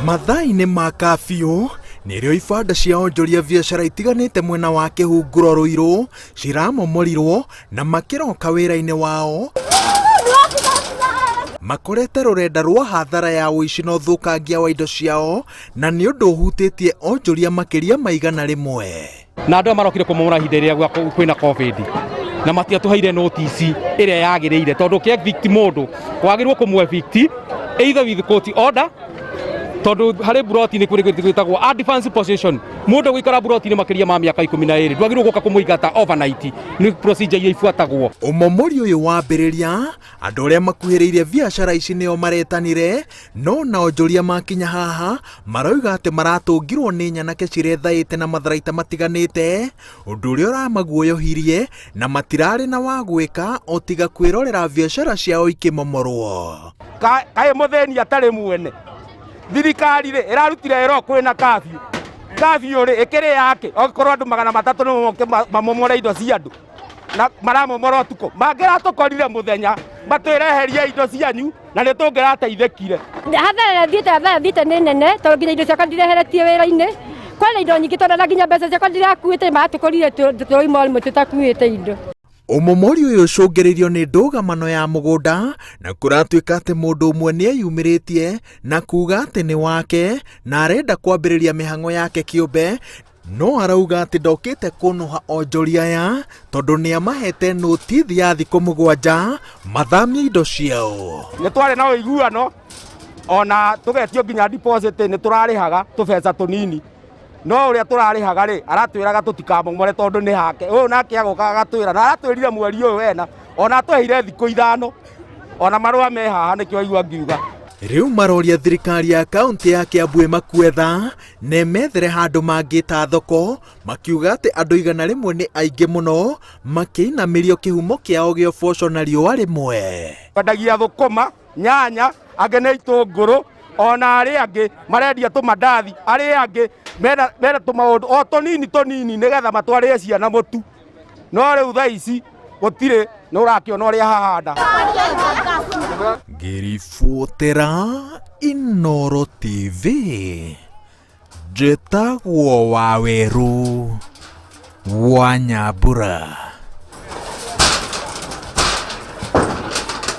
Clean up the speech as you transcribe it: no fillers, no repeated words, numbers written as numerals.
Mathaa-inĩ ma kabiũ nĩrĩo ibanda cia onjoria biacara itiganĩte mwena wa Kĩhunguro Ruiru ciramomorirwo na makĩroka wĩra-inĩ wao makorete rũrenda rwa hathara ya ũici na ũthũkangia wa indo ciao, na nĩ ũndũ ũhutĩtie onjoria makĩria ma igana rĩmwe. Na andũ marokire kũmomora ihinda rĩrĩa kwĩna COVID na matiatũheire notice ĩrĩa yagĩrĩire, tondũ kĩa evict mũndũ wagĩrĩirwo kũmũ evict either with court order, tondũ harĩ buroti nĩ kwĩtagwo advance possession. Mũndũ gũikara buroti-inĩ makĩria ma mĩaka 12 ndwagĩrĩirwo gũka kũmũingata overnight, nĩ procedure iria ibuatagwo. Ũmomori ũyũ wambĩrĩria, andũ arĩa makuhĩrĩirie biacara ici nĩo maretanire, no na onjoria makinya haha marauga atĩ maratũngirwo nĩ nyanake cirethaĩte na matharaita matiganĩte, ũndũ ũrĩa ũramaguoyohirie na matirarĩ na wa gwĩka o tiga kwĩrorera biacara ciao ikĩmomorwo. Kaĩ mũthĩni atarĩ mwene thirikari rĩ ĩrarutire ĩro kwĩna kabiũ rĩ ĩkĩrĩ yake, okorwo andũ 300 nĩ moke mamomore indo cia andũ na maramomora ũtukũ, mangĩratũkorire mũthenya matwĩreherie indo cianyu na nĩ tũngĩrateithĩkire. Hathara thiĩte nĩ nene, tondũ nginya indo ciakwa ndireheretie wĩra-inĩ. Kwĩna indo nyingĩ tondũ na nginya mbeca ciakwa ndirakuĩte, matũkorire tũroima imwe tũtakuĩte indo. Ũmomori ũyũ ũcũngĩrĩirio nĩ ndũgamano ya mũgũnda, na kũratuĩka atĩ mũndũ ũmwe nĩeyumĩrĩtie na kuga atĩ nĩ wake na arenda kwambĩrĩria mĩhang'o yake kĩũmbe, no arauga atĩ ndokĩte kũnũha onjoria aya tondũ nĩamahete notithi ya thikũ 7 mathamie indo ciao. Nĩ twarĩ na ũiguano ona tũgetio nginya deposit nĩ tũrarĩhaga tũbeca tũnini, no ũrĩa tũrarĩhaga rĩ aratwĩraga tũtikamomore tondũ nĩ hake. Ũyũ nake agoka agatwĩra na aratwĩrire mweri ũyũ wena ona atweheire thikũ 5 ona marũa me haha, nĩkĩo aigua ngiuga. Rĩu maroria thirikari ya kaunti ya Kiambu ĩmakuetha na methere handũ mangĩta thoko, makiuga atĩ andũ 100 nĩ aingĩ mũno, makĩinamĩrio kĩhumo kĩao gĩa ũboco na riũa rĩmwe. Kwendagia thũkũma, nyanya, angĩ nĩ itũngũrũ, ona arĩa angĩ marendia tũmandathi, arĩa angĩ mena tũmaũndũ o tũnini nĩgetha matwarĩre ciana mũtu, no rĩu thaa ici gũtirĩ, nĩ ũrakĩona ũrĩa hahana. Ngĩribotera Inooro TV, njĩtagwo Waweru wa Nyambura.